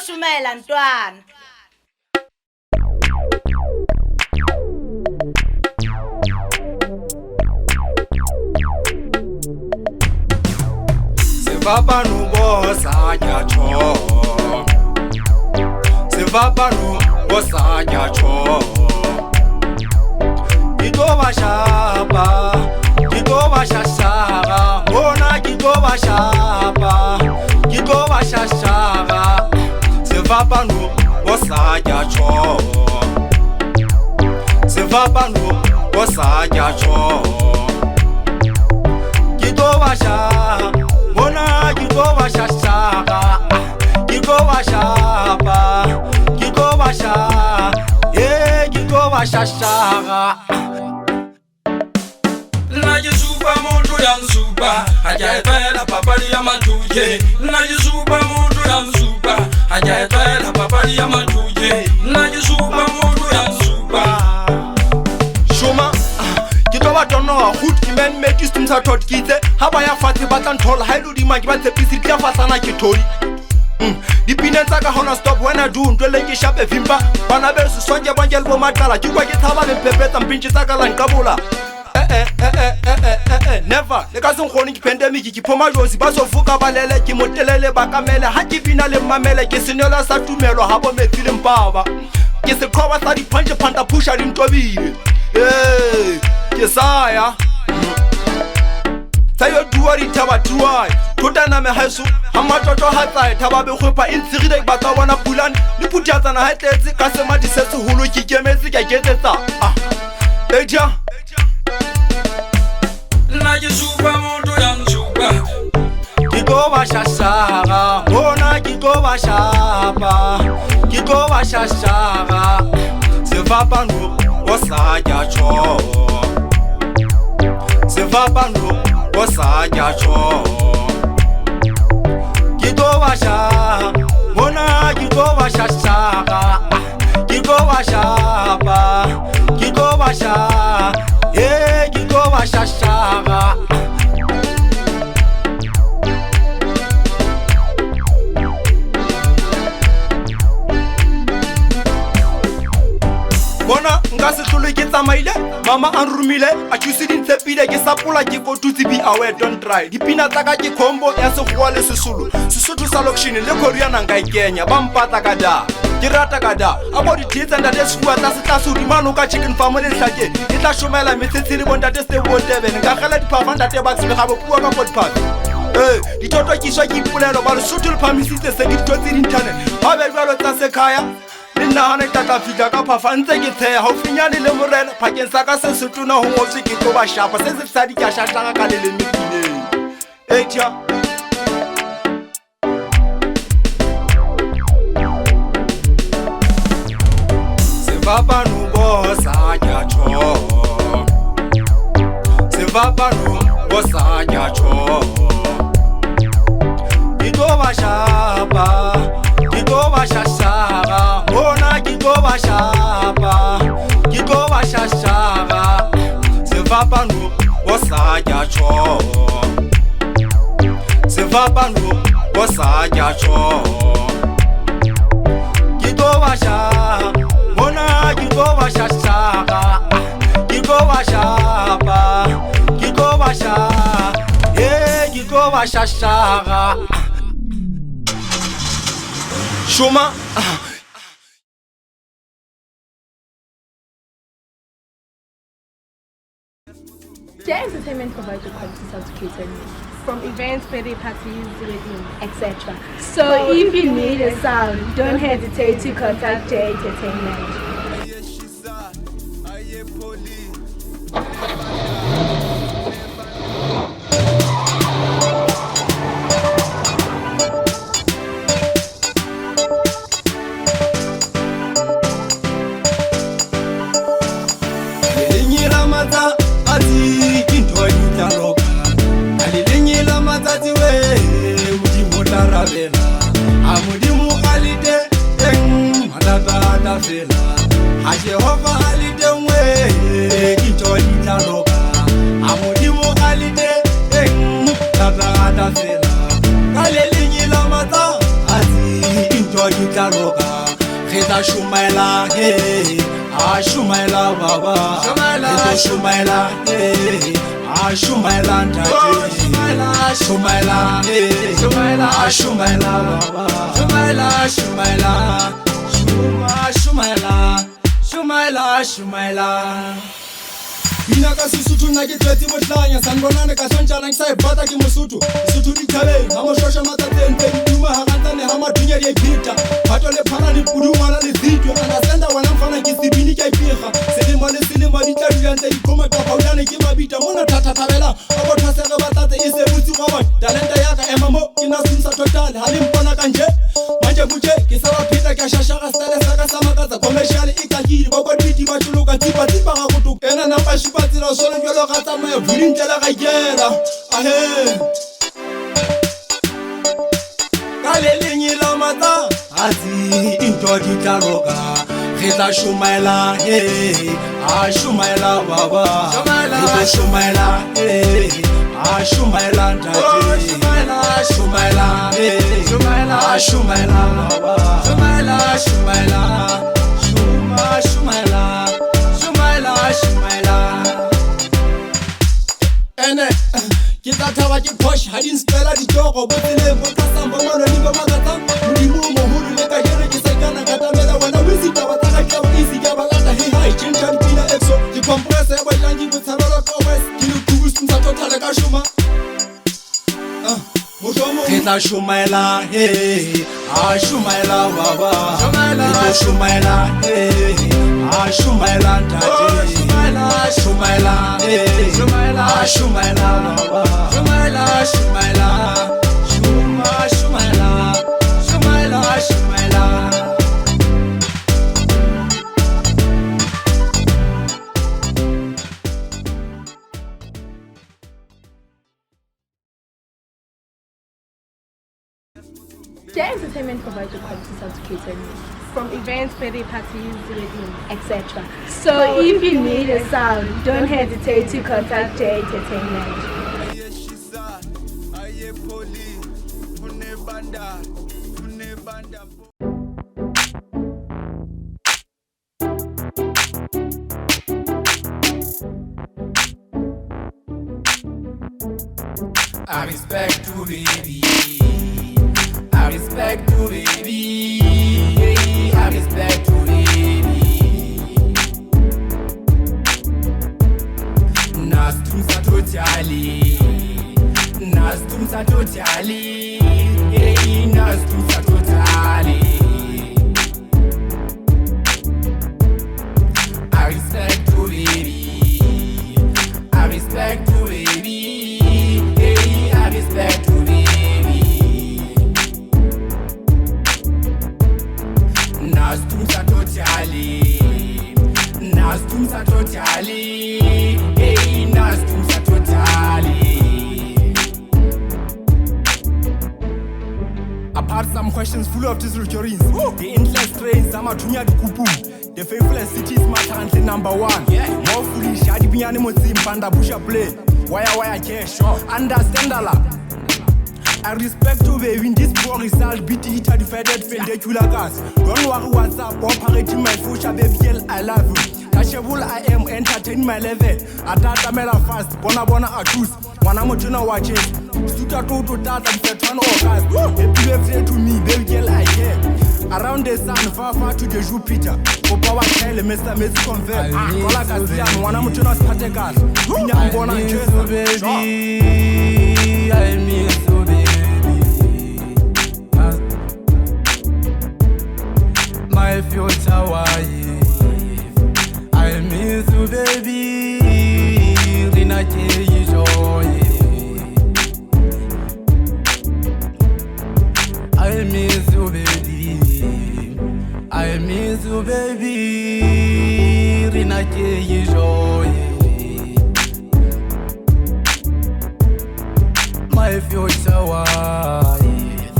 shumela ntwana. Papa no boss ajacho. Se papa no boss ajacho. Kiko bashaba, kiko bashashaba. Ona kiko bashaba, kiko bashashaba. Se papa no boss ajacho. Se papa no boss ajacho. Kiko bashaba. Mona kiko bashashaba, kiko bashaba, kiko basha, kiko bashashaba. Naji super mojo yang super, aja pela papari ya matuje. Naji super mojo yang super, aja pela papari ya matuje. Naji super mojo yang super. Shoma. Don't know a hood men make you Stumzertotal kite. Habaya fati batan tall high do the man but the piece of Fasana Kitori. The peanuts are gonna stop when I do to let you shop a vimpa. Panabel Sonja Banjel Matala, you get Hava and Pepet and Pinchitaka and Kabula. Never. The cousin chronic pandemic, Kipoma Rosi, Basso Fuka Balele, Kimotele, Bacamela, Haki Finale Mamela, Kisinola Satumelo, Habo Film Power. Kiss the cover 30 punch a panta pusher in Toby. Hey, Kesaya. Tayo duari taba tuai. Tuta na mehesu. Hamatoto hatai taba behupa insiride batawana pulan. Niputiata na haitezi kasema disesu hulu kikemezi kagezeta. Eja. Naji super mojo yang super. Kiko bashashaba. Ona kiko bashaba. Kiko bashashaba. Se va pas nous. Osajacho. Se va pas nous. Osajacho. Kiko basha. Mona kiko bashashaba. Kiko bashaba. Kiko basha. Kiko bashashaba. Ngasi tulu kita maile, mama anrumile, achusidi ntepile kisapula kiko tuti be aware don't try. Dipina taka kikombo ya sekuwale susulu. Susutu salokshini le Koreana ngai Kenya, bampata kada. Kirata kada, abo di tita ndade suwa tasu rimanu ka chicken family sake. Ita shumela mititiri bonda teste whatever. Ngakhala di pavanda te baksi me habo puwa ka podpat. Di toto kiswa kipulelo balu sutul pamisite se di toti internet. Habe balo tase kaya. Nahane taka fika ka phafa ntse ke theya haufinyane le morena phakeng sa ka se setuna ho ngotse ke tlo ba shapa se se tsadi ka shatanga ka le lemekileng etja se va pas nous bossa jacho se va pas nous bossa jacho iko ba shapa iko ba shashaba. Ona kiko bashaba, kiko bashashaba. Se va pas nous, osajacho. Se va pas nous, osajacho. Kiko basha, ona kiko bashashaba, kiko bashaba, kiko basha, kiko bashashaba. Shoma. The entertainment provides your content to catering from events, birthday parties, weddings, etc. So if you need a sound, don't hesitate to contact J Entertainment. Amudimu alide, madada fela. Jehova alide we, kintoita loka. Amudimu alide, madada fela. Kalelinyi la mata, ati intwa di tla loka re tla shumaela a shumaela baba re tlo shumaela a shumaela ntate shumaela a shumaela baba shumaela Bina ka Sesotho nna ke tletse bohlanya sanbonane ka tshwantsana ke sa e bata ke Mosotho Sesotho di thabeng ha mo shosha matsatseng pe duma ha gantsane ha mathunya di phita phato le phana le pudu ngwana le video ana senda wana mfana ke sibini ke ipega selemo le selemo di tla dula ntse di khoma ka paulane ke mabita mona thata thabela a go thasega batate e se butsi ga bona talenta ya ka ema mo ke na Stumzertotal ha le mpona ka nje manje butse ke sa ba phita ke shasha ga style sa ka sa makatsa commercial e ka hiri ba kwa tweet ba tsholoka tsipa tsipa ga go tuka ena na pa shipatsela solo jalo ga tsamaya vulintlela ga yela ahe ka le lenyela mata azi intwa di tla loka re tla shumaela a shumaela baba re tla shumaela a shumaela ntate shumaela a shumaela baba shumaela ene ke tla thaba ke posh ha di nspela ditogo botseleng bo tlasang bo manoni ba makatsa modimo o moholo le ka jere ke sa ikana ka tamela wena o isi taba tsa ka tla o isi ka ba lata he hai chincha dipina exo ke compress ya ba jangi botshabelo ka west ke le kubu Stumzertotal ka shuma ke tla shumaela a shumaela baba ke tla shumaela a shumaela ntate shumaela a shumaela baba shumaela Their entertainment provides you quality sound to cater needs, from events, birthday parties, weddings, etc. So if you need a sound, don't hesitate to contact J Entertainment. I respect you, baby. I respect you, baby. I respect you, baby. Na Stumzertotal, na Stumzertotal, na Stumzertotal. I respect you, baby. I respect you, baby. I respect you, baby. Na Stumzertotal, na Stumzertotal, na Stumzertotal. Apart some questions full of disregards, the endless trains, Amatunya Kupu, the faithless cities matter number one. More foolish, Adibiani Mozim, Panda Busha play. Wire cash, understand Allah. I respect you, baby. In this poor result, BT defended Fendecula gas. Don't worry, what's up, operating my future, baby, girl, I love you. Touchable, I am entertaining my level. Atatamela fast, bona accuse. Wanamotuna watches. Stumzertotal, I'm set on August. If you have to me, baby, girl, I care. Around the sun, far to the Jupiter. For power, tell Mr. Messi convert. Kola Castian, Wanamotuna Spategas. Winyam Bona, baby. I miss you, baby. My future wife, I miss you, baby. Rina K joy. I miss you, baby. I miss you, baby. Rina K joy. My future wife,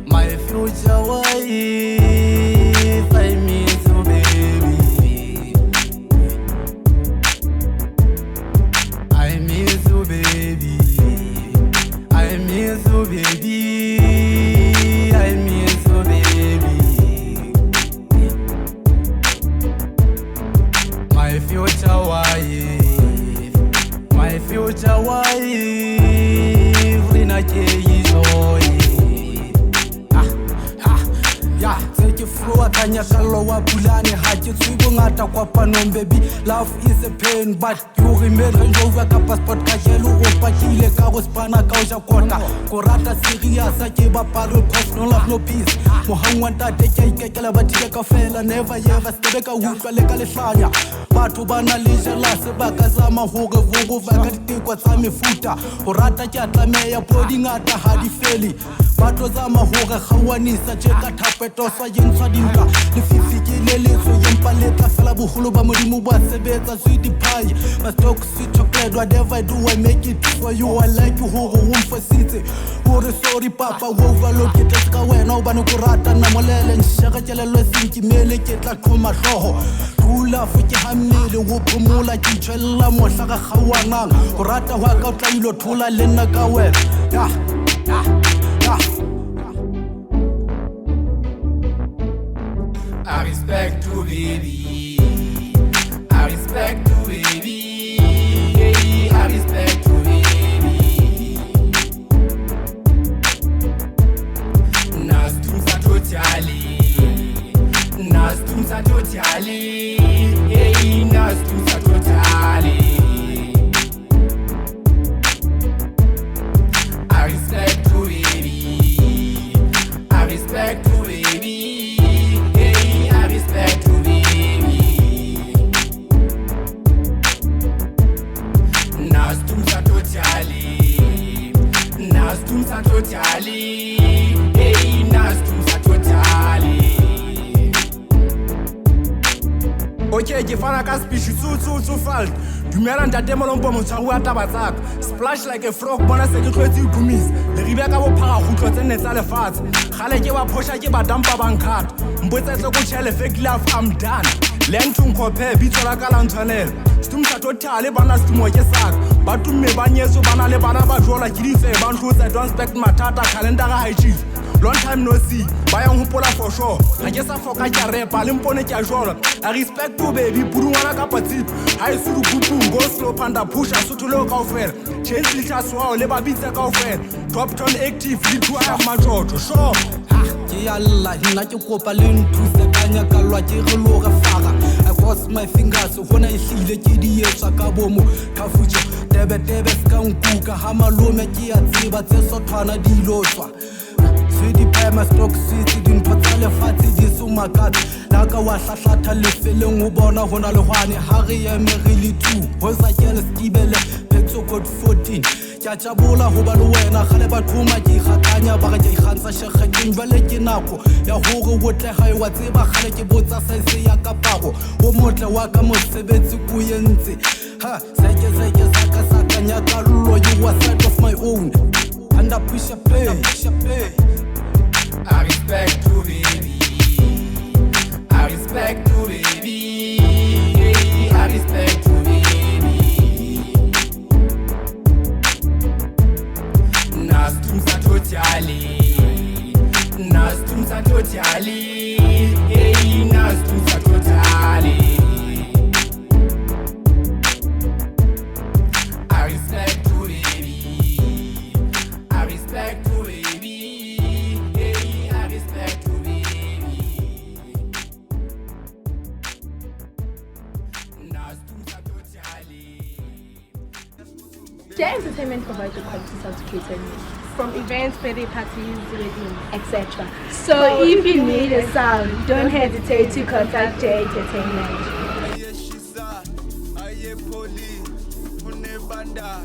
my future wife. I miss you, baby. I miss you, baby. I miss you, baby. I miss you, baby. wife rena ke ijoy ya tse ke flowa ka nyakalo wa pulane ha ke tswibo ngata kwa panong baby love is a pain but you remain Range Rover ka passport ka jelo o pakile ka go spana ka o ja kota go rata serious ke ba paro cause no love no peace mo hangwa ntate ke ikekela ba thile ka fela never ever stebe ka utlwa le ka lehlanya batho bana le jealous ba ka zama hore vogo va ka ditekwa tsa mefuta go rata ke atlameya body ngata ha di feli batho zama hore khawanisa je ka thapeto swa yentswa dinka le fifi ke le letso yempa le tla fela boholo ba modimo ba sebetsa sweet pie my stock sweet chocolate whatever I do I make it for you I like you hore o mfositse hore sorry papa overload ke tla ka wena o bana go rata na molele nshaka kelelo sinki mele ke tla khoma hloho rula fuke hamile wo phomola ke tshwella mohla ga khawanang go rata wa ka o tla ilo thola le nna ka wena I respect you, baby. I respect you, baby. I respect you, baby. Stumzertotal. Stumzertotal. Stumzertotal. I respect you, baby. I respect you, baby. I respect you, baby. Stumzertotal. Stumzertotal. Stumzertotal. Okay, ke fana ka speech tsu falt dumela ntate molompo motshwaro wa taba tsaka splash like a frog bona se ke tlwetse igumisa le ribe ka bophara khutlo tse nne tsa lefatshe gale ke ba phosha ke ba dampa bankata mbotse tle go tshele fake love I'm done lentung kophe bitso la ka la ntshwanela Stumzertotal bana stumo ke saka ba tumme ba nyetso bana le bana ba jola ke dife ba ntlotsa don't expect matata calendar ga high chief long time no see ba yang hopola for sure ga ke sa foka ke repa le mpone ke a jola I respect you baby purungwana ka patsip ha isuru kupu go slow panda push asuthulo ka ofela change little swao le ba bitse ka ofela top ton active le two ya majojo sure ke ya lla nna ke kopa le nthuse ka nyakalwa ke re lo ga fara I cross my fingers hona ihlile ke di etsa ka bomo ka future tebe ska nkuka ha malome ke ya tseba tse sothwana di lotswa Sweetie pie my stock sweet dintho tsa lefatshe di sumakatse la ka wa hlahlatha lefeleng o bona hona le hwane ha re emerile 2 ho sa kele stibele pexo code 14 ke tjabola ho ba le wena gale ba thoma ke ikgatanya ba ke ikgantsha shekhe ke njwale ke nako ya hore botle ha wa tseba gale ke botsa size ya ka pago o motle wa ka mosebetsi ku yentse ha seke saka nyaka llo you was side of my own and I push a play I respect you, baby. I respect you, baby. I respect you, baby. Stumzertotal. Stumzertotal. Stumzertotal. I respect you, baby. I respect you, baby. I respect you, baby. Stumzertotal. J Entertainment provides you quality sound catering from events, birthday parties, wedding, etc. So if you need a sound, don't hesitate to contact J Entertainment. Aye poli, une banda.